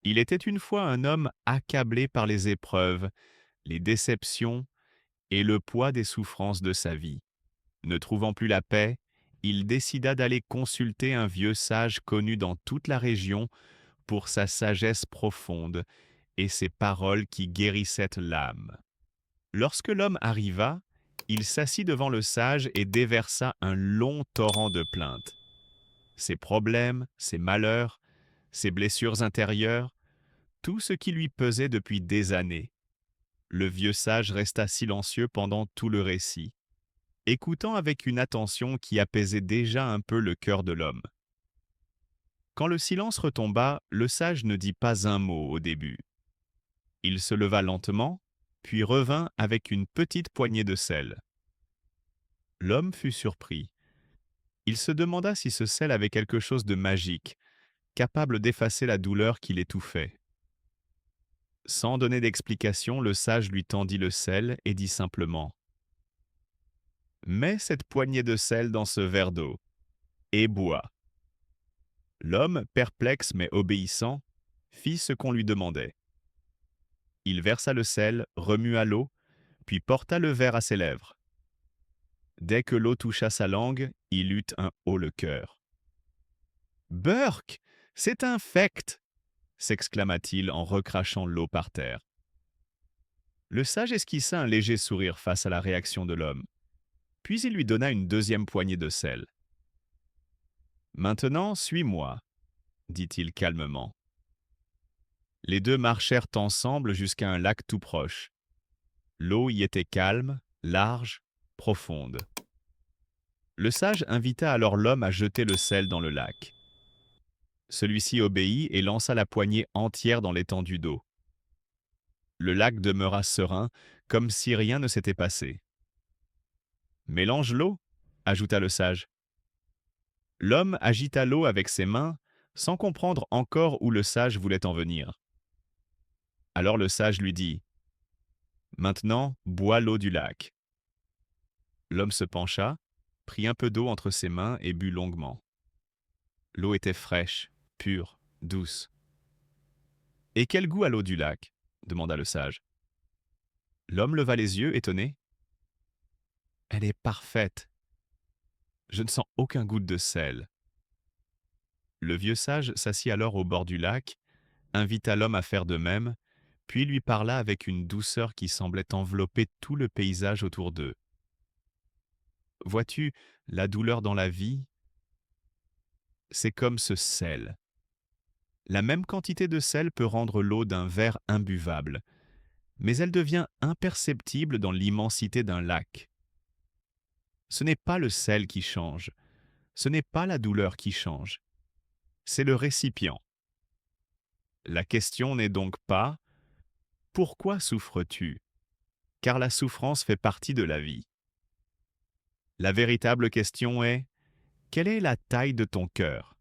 Il était une fois un homme accablé par les épreuves, les déceptions et le poids des souffrances de sa vie. Ne trouvant plus la paix, il décida d'aller consulter un vieux sage connu dans toute la région pour sa sagesse profonde et ses paroles qui guérissaient l'âme. Lorsque l'homme arriva, il s'assit devant le sage et déversa un long torrent de plaintes. Ses problèmes, ses malheurs, ses blessures intérieures, tout ce qui lui pesait depuis des années. Le vieux sage resta silencieux pendant tout le récit, écoutant avec une attention qui apaisait déjà un peu le cœur de l'homme. Quand le silence retomba, le sage ne dit pas un mot au début. Il se leva lentement, puis revint avec une petite poignée de sel. L'homme fut surpris. Il se demanda si ce sel avait quelque chose de magique, capable d'effacer la douleur qui l'étouffait. Sans donner d'explication, le sage lui tendit le sel et dit simplement « Mets cette poignée de sel dans ce verre d'eau et bois. » L'homme, perplexe mais obéissant, fit ce qu'on lui demandait. Il versa le sel, remua l'eau, puis porta le verre à ses lèvres. Dès que l'eau toucha sa langue, il eut un haut-le-cœur. « Burke, c'est infect !» s'exclama-t-il en recrachant l'eau par terre. Le sage esquissa un léger sourire face à la réaction de l'homme, puis il lui donna une deuxième poignée de sel. « Maintenant, suis-moi, » dit-il calmement. Les deux marchèrent ensemble jusqu'à un lac tout proche. L'eau y était calme, large, profonde. Le sage invita alors l'homme à jeter le sel dans le lac. Celui-ci obéit et lança la poignée entière dans l'étendue d'eau. Le lac demeura serein, comme si rien ne s'était passé. « Mélange l'eau, » ajouta le sage. L'homme agita l'eau avec ses mains, sans comprendre encore où le sage voulait en venir. Alors le sage lui dit « Maintenant, bois l'eau du lac. » L'homme se pencha, prit un peu d'eau entre ses mains et but longuement. L'eau était fraîche, pure, douce. « Et quel goût a l'eau du lac ?» demanda le sage. L'homme leva les yeux, étonné. « Elle est parfaite. Je ne sens aucun goût de sel. » Le vieux sage s'assit alors au bord du lac, invita l'homme à faire de même, puis lui parla avec une douceur qui semblait envelopper tout le paysage autour d'eux. « Vois-tu, la douleur dans la vie, c'est comme ce sel. La même quantité de sel peut rendre l'eau d'un verre imbuvable, mais elle devient imperceptible dans l'immensité d'un lac. Ce n'est pas le sel qui change, ce n'est pas la douleur qui change, c'est le récipient. La question n'est donc pas « Pourquoi souffres-tu ?» car la souffrance fait partie de la vie. La véritable question est « Quelle est la taille de ton cœur ?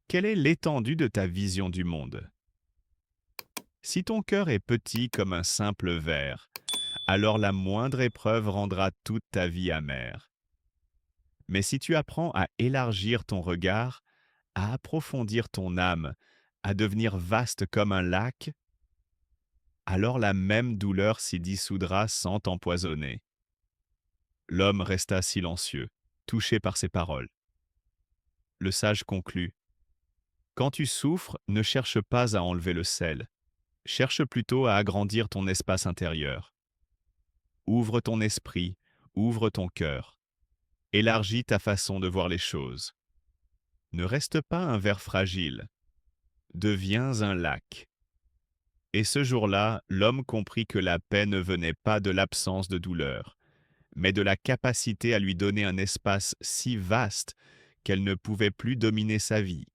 Quelle est l'étendue de ta vision du monde ?» Si ton cœur est petit comme un simple verre, alors la moindre épreuve rendra toute ta vie amère. Mais si tu apprends à élargir ton regard, à approfondir ton âme, à devenir vaste comme un lac, alors la même douleur s'y dissoudra sans t'empoisonner. L'homme resta silencieux, touché par ces paroles. Le sage conclut. Quand tu souffres, ne cherche pas à enlever le sel. Cherche plutôt à agrandir ton espace intérieur. Ouvre ton esprit, ouvre ton cœur. Élargis ta façon de voir les choses. Ne reste pas un verre fragile. Deviens un lac. Et ce jour-là, l'homme comprit que la paix ne venait pas de l'absence de douleur, mais de la capacité à lui donner un espace si vaste qu'elle ne pouvait plus dominer sa vie.